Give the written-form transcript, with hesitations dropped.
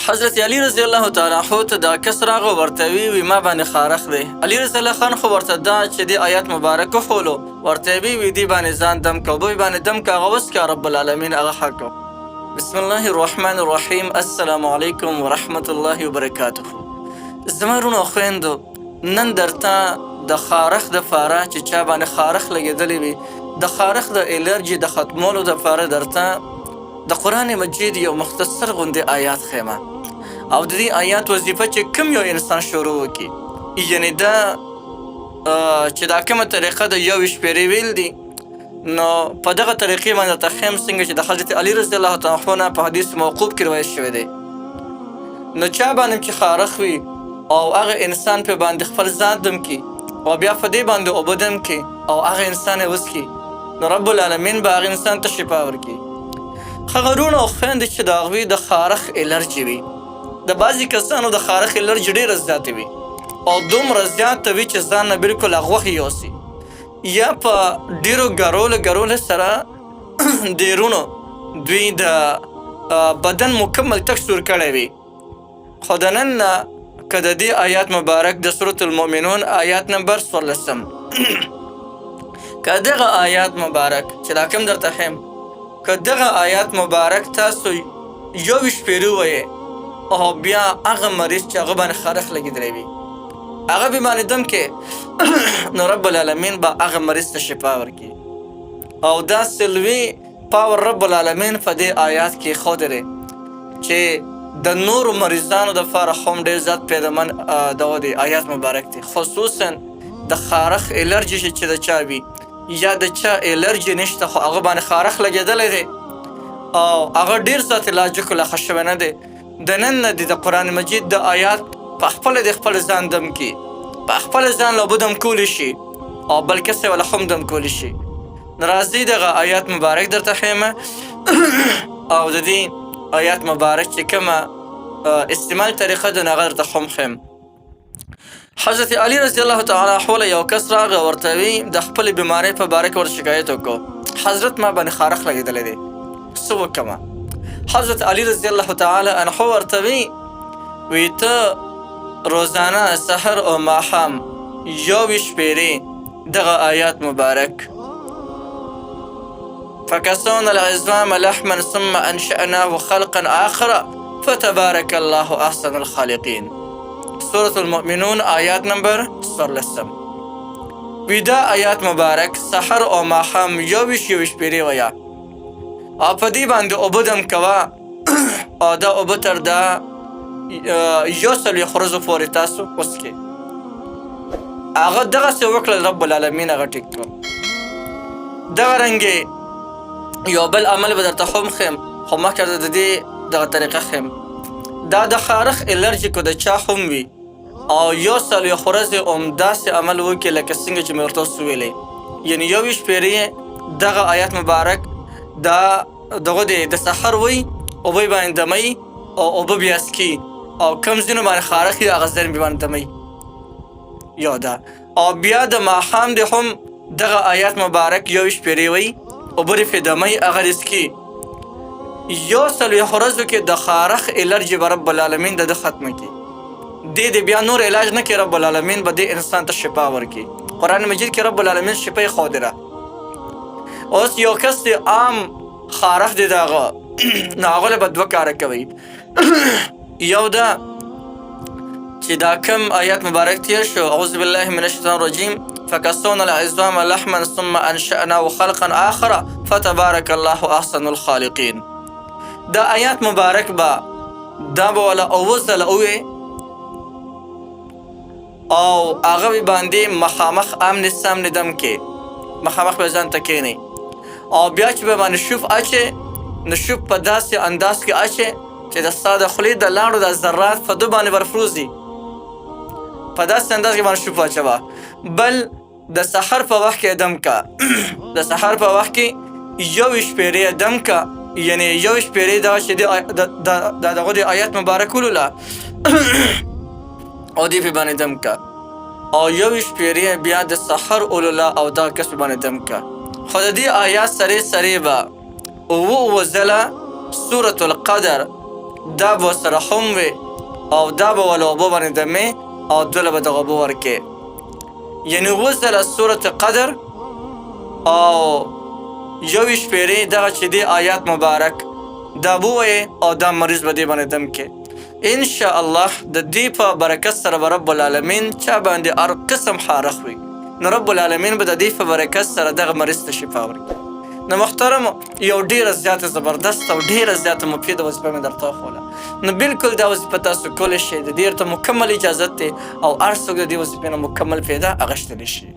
حضرت علی رضی الله تعالی عنہ ته دا کس راغو ورته وی ما باندې خارخ دی. علی رضی الله خان خو ورته دا چې دی آیات مبارک خولو ورته وی دی باندې ځان دم کو به باندې دم کا غوس کا رب العالمین هغه حق. بسم الله الرحمن الرحیم. السلام علیکم ورحمت الله وبرکاته. زمرونو خويندو نن درته د خارخ د فاره چې چا باندې خارخ لګیدلی وي د خارخ د الرجی د ختمولو د فاره درته د قرآن مجید یو مختصر غوندې آیات خیمه او د دې آیات وظیفه چې کوم یو انسان شروع وکړي یعنی دا چې دا کومه طریقه د یو شپېرې ویل دي نو په دغه طریقې باندې تخیم څنګه چې د حضرت علی رضی الله تعالی عنہ په حدیث موقوف کې روایت شوی دی. نو چا باندې چې خارخ وي او هغه انسان په باندې خپل ځان دم کی او بیا په دې باندې اوبدم کی او هغه انسان وسکی نو رب العالمین به هغه انسان ته شفا ورکړي. خغرونه او خویندې چې د هغوی د خارخ الرجي وي د بعضې کسانو د خارخ الرجي ډېره زیاته وي او دومره زیاته وي چې ځان نه بلکل غوښې یوسي یا په ډېرو ګرولو سره ډېرونو دوی د بدن مکمل تک سور کړی وي. خو د نن نه که د دې آیات مبارک د سورة المؤمنون آیات نمبر 14 که دغه آیات مبارک چې دا کوم درته ښیم که دغه آیات مبارک تاسو یو شپېرې ووایئ او بیا هغه مریض چې هغه باندې خارخ لګېدلی وي هغه به باندې دم کې نو رب العالمین به هغه مریض ته شفا ورکړي. او دا سلوي پاور رب العالمین په دې آیات کې ښودلی چې د نورو مریضانو دپاره هم ډېر زیات پیدامن دغه دی آیات مبارک دی. خصوصا د خارخ الرجي چې د چا وي یا د چا الرجي نشته خو هغه باندې خارخ لګېدلی دی او هغه ډېر زیات علاج کله ښه شوی نه دی. د نن نه د قرآن مجید د آیات په خپله د خپل ځان دم کی په خپل ځان له اوبه دم کولی شي او بل کس ولا هم دم کولی شي. راځئ دغه آیات مبارک درته ښیمه او د دې آیات مبارک چې کومه استعمال طریقه د هغه درته هم ښیم. حضرت علی رضی الله تعالی عنہ یو کس راغی ورته وی د خپل بیماری په باره کې ور شکایت وکړو حضرت ما باندې خارخ لګېدلی دی څه وکړمه. حضرت علی رضی الله تعالی عنہ ورته وی ته روزانه سحر او ماښام یو شپېرې دغه آیات مبارک فکسونا العظام لحما ثم انشأناه خلقا آخر فتبارك الله احسن الخالقین. سورة المؤمنون آیات نمبر 14. وی دا آیات مبارک سحر او ماښام یو شپېرې وایه او په دې باندې اوبه دم کوه او دا اوبه تر دا 100 ورځو پورې تاسو وڅښئ. هغه دغسې وکړل رب العالمین هغه ټیک کړ. دغه رنګې یو بل عمل به درته هم ښیم خو مخکې د دې دغه طریقه ښیم. دا د خارخ الرجي که د چا هم وي او 100 ورځې همداسې عمل وکړي لکه څنګه چې مې ورته اوس ویلی یعنې یو شپېرې دغه آیات مبارک دا دغه دی د سحر وی اوبه یې باندې دمی او اوبه بیا څکي او کوم ځینو باندې خارخ وي هغه ځین بیا باندې دمی یا ده او بیا د ماښام دی هم دغه آیات مبارک یو شپېرې وی اوبه یې پرې دمی هغه یې څکي 100 ورځو کې د خارخ الرجي به رب العالمین د ده ختمه کړي. دې بیا نور علاج نه کوي رب العالمین به دې انسان ته شفا ورکړي. قرآن مجید کې رب العالمین شفا یې ښودله. اوس یو کس دی عام خارخ دی د هغه نو هغه له به 2 کاره کوي. یو دا چې دا کوم آیات مبارک تیر شو اعوذ بالله من الشیطان الرجیم فکسونا العظام لحما ثم انشأناه خلقا آخر فتبارك الله احسن الخالقین. دا آیات مبارک با دا به والا اوزل اوی او هغه باندې مخامخ امن سامن دم کې مخامخ به ځان ته کینی او بیا چې به باندې شوف اچي نو شوف په داسې انداز کې اچي چې د ستا د خولې د لاړو د ذرات په ده باندې ورفروزي په داسې انداز کې باندې شوف اچوه. بل د سحر په وخت کې دم کا د سحر په وخت کې یو شپېرې دم کا یعنی یو شپېرې دغه چې دغه د آیات مبارک ولوله او دې پې باندې دم کا او یو شپېرې بیا د سحر ولوله او دغه کس پې باندې دم کا. خو د دې آیات سرې به اووه ځله سورة القدر دا به سره هم وي او دا به ول اوبه باندې دمې او دوله به دغه اوبه ورکې. یعنې اووه ځله سورة قدر او 21 پیرې دغه چې دی آیات مبارک دا بوویې او دا مریض به دې باندې دم کې. انشاءالله د دې په برکت سره به رب العالمین چا باندې هر قسم خارخ وي نو رب العالمین به د دې په برکت سره دغه مریض ته شفا ورکړي. نو محترمو یو ډیره زیاته زبردست او ډیره زیاته مفیده وظیفه مې درته وښوله. نو بالکل دا وظیفه تاسو کولی شئ، د دې ورته مکمل اجازت دی او هر څوک د دې وظیفې نه مکمل فایده اخیستلی شي.